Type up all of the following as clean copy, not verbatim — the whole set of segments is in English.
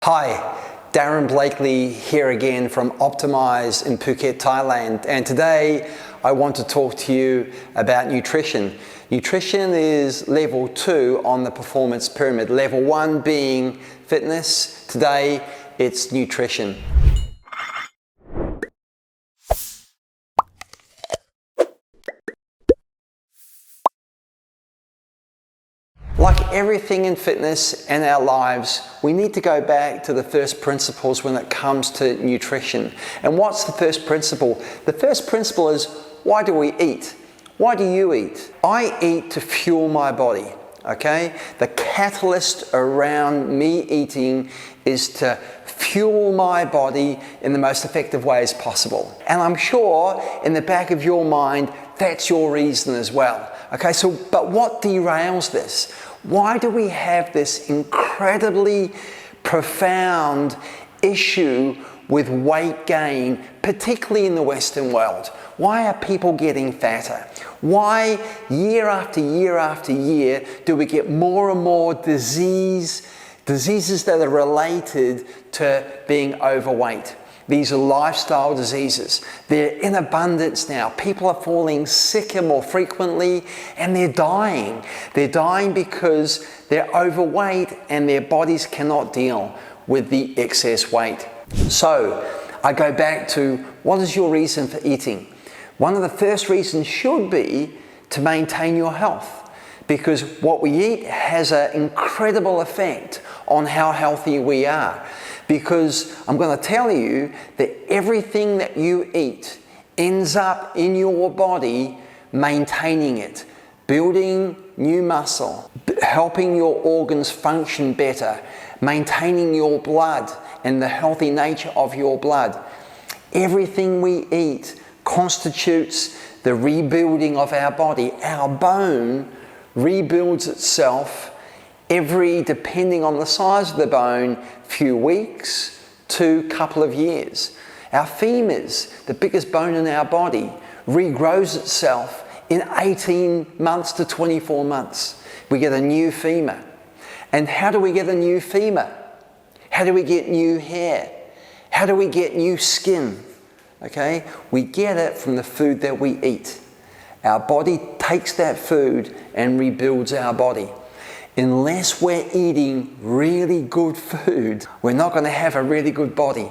Hi, Darren Blakely here again from Optimize in Phuket, Thailand. And today I want to talk to you about nutrition. Nutrition is level 2 on the performance pyramid. Level 1 being fitness. Today it's nutrition. Like everything in fitness and our lives, we need to go back to the first principles when it comes to nutrition. And what's the first principle? The first principle is, why do we eat? Why do you eat? I eat to fuel my body, okay? The catalyst around me eating is to fuel my body in the most effective way as possible. And I'm sure in the back of your mind, that's your reason as well. Okay, but what derails this? Why do we have this incredibly profound issue with weight gain, particularly in the Western world? Why are people getting fatter? Why year after year after year do we get more and more diseases that are related to being overweight? These are lifestyle diseases. They're in abundance now. People are falling sicker more frequently and they're dying. They're dying because they're overweight and their bodies cannot deal with the excess weight. So I go back to, what is your reason for eating? One of the first reasons should be to maintain your health, because what we eat has an incredible effect on how healthy we are. Because I'm going to tell you that everything that you eat ends up in your body maintaining it, building new muscle, helping your organs function better, maintaining your blood and the healthy nature of your blood. Everything we eat constitutes the rebuilding of our body. Our bone rebuilds itself depending on the size of the bone, few weeks to couple of years. Our femurs, the biggest bone in our body, regrows itself in 18 months to 24 months. We get a new femur. And how do we get a new femur? How do we get new hair? How do we get new skin? Okay? We get it from the food that we eat. Our body takes that food and rebuilds our body. Unless we're eating really good food, we're not going to have a really good body.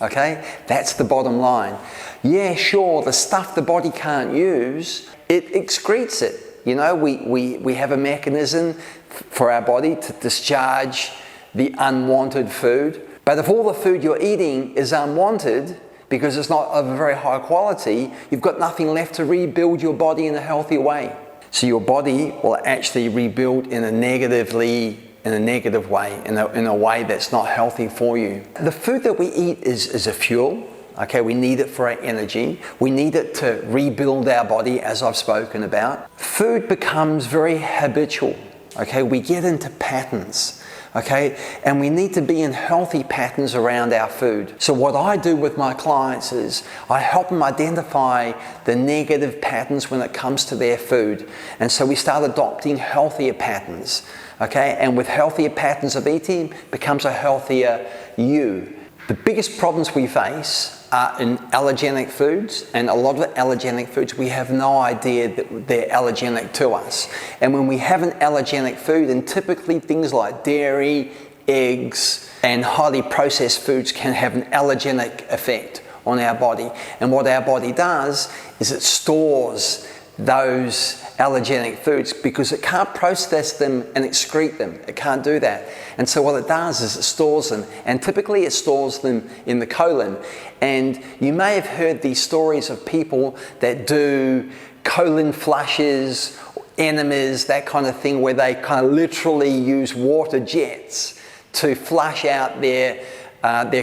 Okay? That's the bottom line. Yeah, sure, the stuff the body can't use, it excretes it. You know, we have a mechanism for our body to discharge the unwanted food. But if all the food you're eating is unwanted, because it's not of a very high quality, you've got nothing left to rebuild your body in a healthy way. So your body will actually rebuild in a negative way, in a way that's not healthy for you. The food that we eat is a fuel. Okay, we need it for our energy. We need it to rebuild our body, as I've spoken about. Food becomes very habitual. Okay, we get into patterns. Okay, and we need to be in healthy patterns around our food. So what I do with my clients is I help them identify the negative patterns when it comes to their food. And so we start adopting healthier patterns. Okay, and with healthier patterns of eating becomes a healthier you. The biggest problems we face are in allergenic foods, and a lot of the allergenic foods we have no idea that they're allergenic to us. And when we have an allergenic food, and typically things like dairy, eggs, and highly processed foods can have an allergenic effect on our body. And what our body does is it stores those allergenic foods because it can't process them and excrete them. It can't do that. And so what it does is it stores them, and typically it stores them in the colon. And you may have heard these stories of people that do colon flushes, enemas, that kind of thing, where they kind of literally use water jets to flush out their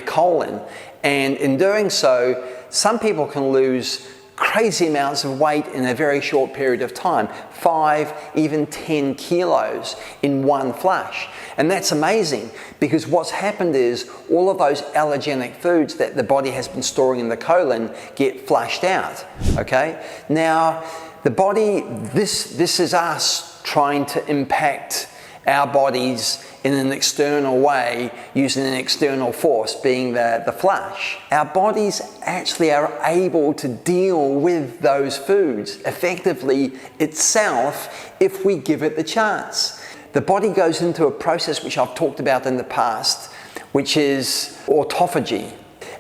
colon. And in doing so, some people can lose crazy amounts of weight in a very short period of time, 5, even 10 kilos in one flush. And that's amazing, because what's happened is all of those allergenic foods that the body has been storing in the colon get flushed out. Okay? Now, the body, this is us trying to impact our bodies in an external way using an external force, being the flesh. Our bodies actually are able to deal with those foods effectively itself if we give it the chance. The body goes into a process which I've talked about in the past, which is autophagy.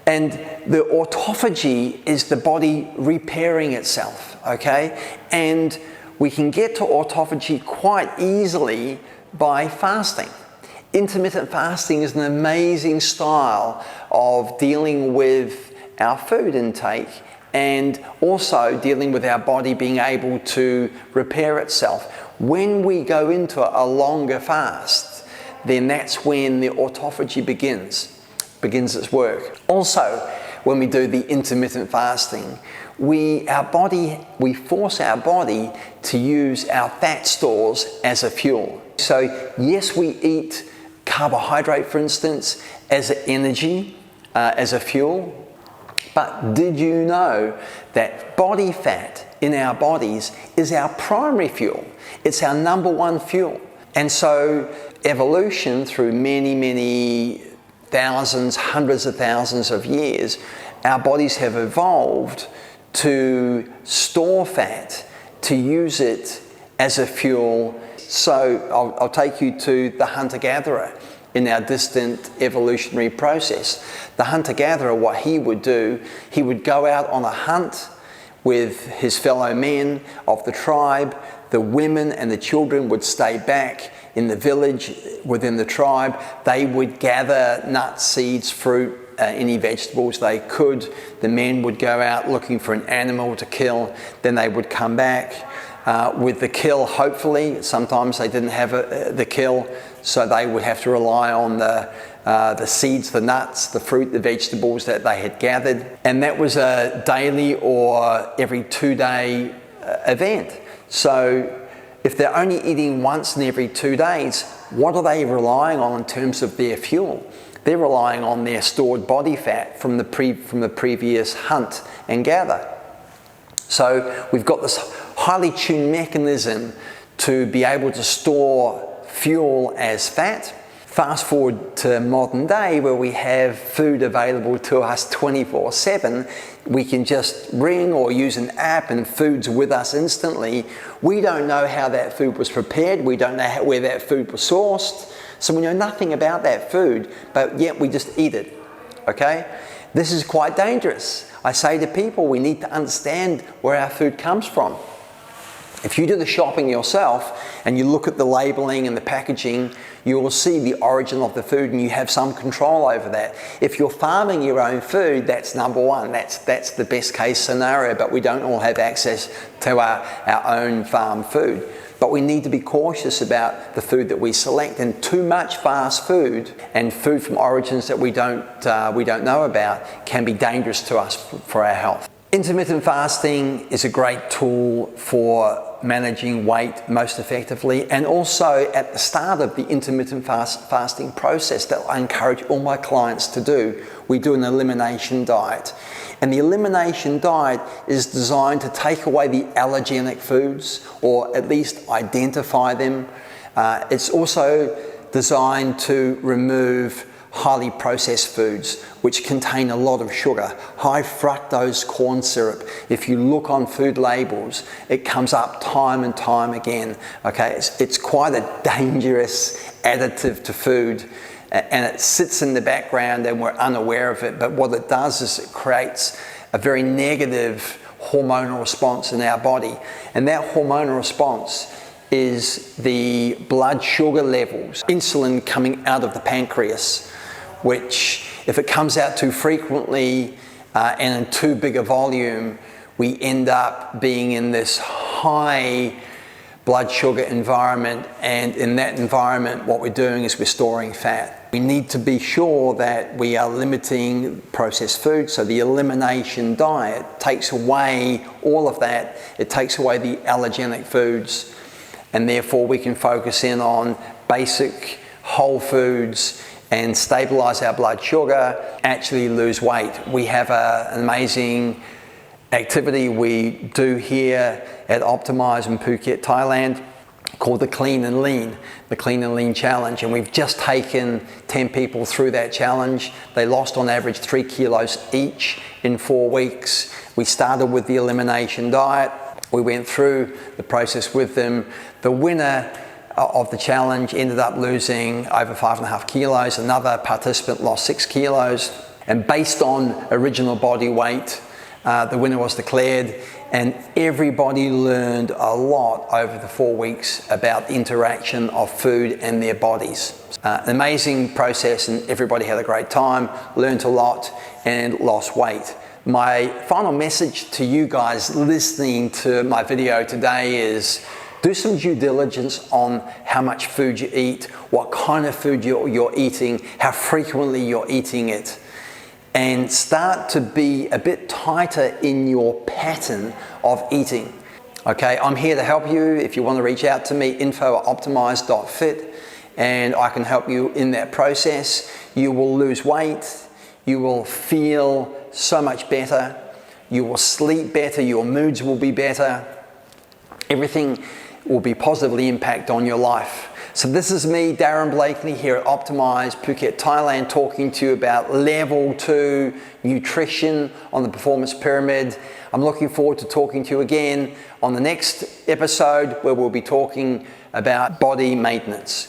And the autophagy is the body repairing itself, okay? And we can get to autophagy quite easily by fasting. Intermittent fasting is an amazing style of dealing with our food intake and also dealing with our body being able to repair itself. When we go into a longer fast, then that's when the autophagy begins its work. Also, when we do the intermittent fasting, we force our body to use our fat stores as a fuel. So yes, we eat carbohydrate, for instance, as an energy, as a fuel. But did you know that body fat in our bodies is our primary fuel? It's our number one fuel. And so evolution, through many thousands, hundreds of thousands of years, our bodies have evolved to store fat, to use it as a fuel. So I'll take you to the hunter-gatherer in our distant evolutionary process. The hunter-gatherer, what he would do, he would go out on a hunt with his fellow men of the tribe. The women and the children would stay back in the village within the tribe. They would gather nuts, seeds, fruit, any vegetables they could. The men would go out looking for an animal to kill. Then they would come back with the kill, hopefully. Sometimes they didn't have the kill, so they would have to rely on the seeds, the nuts, the fruit, the vegetables that they had gathered. And that was a daily or every 2-day event. So if they're only eating once in every 2 days, what are they relying on in terms of their fuel? They're relying on their stored body fat from the previous hunt and gather. So we've got this highly tuned mechanism to be able to store fuel as fat. Fast forward to modern day, where we have food available to us 24/7. We can just ring or use an app and food's with us instantly. We don't know how that food was prepared. We don't know where that food was sourced. So we know nothing about that food, but yet we just eat it, okay? This is quite dangerous. I say to people, we need to understand where our food comes from. If you do the shopping yourself and you look at the labeling and the packaging, you will see the origin of the food and you have some control over that. If you're farming your own food, that's number one. That's the best case scenario, but we don't all have access to our own farm food. But we need to be cautious about the food that we select, and too much fast food and food from origins that we don't know about can be dangerous to us for our health. Intermittent fasting is a great tool for managing weight most effectively, and also at the start of the intermittent fasting process that I encourage all my clients to do, we do an elimination diet. And the elimination diet is designed to take away the allergenic foods, or at least identify them. It's also designed to remove highly processed foods which contain a lot of sugar. High fructose corn syrup, if you look on food labels, it comes up time and time again. Okay, it's quite a dangerous additive to food, and it sits in the background and we're unaware of it, but what it does is it creates a very negative hormonal response in our body, and that hormonal response is the blood sugar levels, insulin coming out of the pancreas, which if it comes out too frequently and in too big a volume, we end up being in this high blood sugar environment, and in that environment what we're doing is we're storing fat. We need to be sure that we are limiting processed food, so the elimination diet takes away all of that. It takes away the allergenic foods, and therefore we can focus in on basic whole foods and stabilize our blood sugar, actually lose weight. We have an amazing activity we do here at Optimize in Phuket, Thailand, called the Clean and Lean Challenge. And we've just taken 10 people through that challenge. They lost on average 3 kilos each in 4 weeks. We started with the elimination diet. We went through the process with them. The winner of the challenge ended up losing over 5.5 kilos. Another participant lost 6 kilos. And based on original body weight, the winner was declared, and everybody learned a lot over the 4 weeks about the interaction of food and their bodies. An amazing process, and everybody had a great time, learned a lot, and lost weight. My final message to you guys listening to my video today is do some due diligence on how much food you eat, what kind of food you're eating, how frequently you're eating it, and start to be a bit tighter in your pattern of eating. Okay, I'm here to help you. If you want to reach out to me, info@optimize.fit, and I can help you in that process. You will lose weight, you will feel so much better, you will sleep better, your moods will be better, everything will be positively impact on your life. So this is me, Darren Blakely, here at Optimize, Phuket, Thailand, talking to you about level 2 nutrition on the performance pyramid. I'm looking forward to talking to you again on the next episode, where we'll be talking about body maintenance.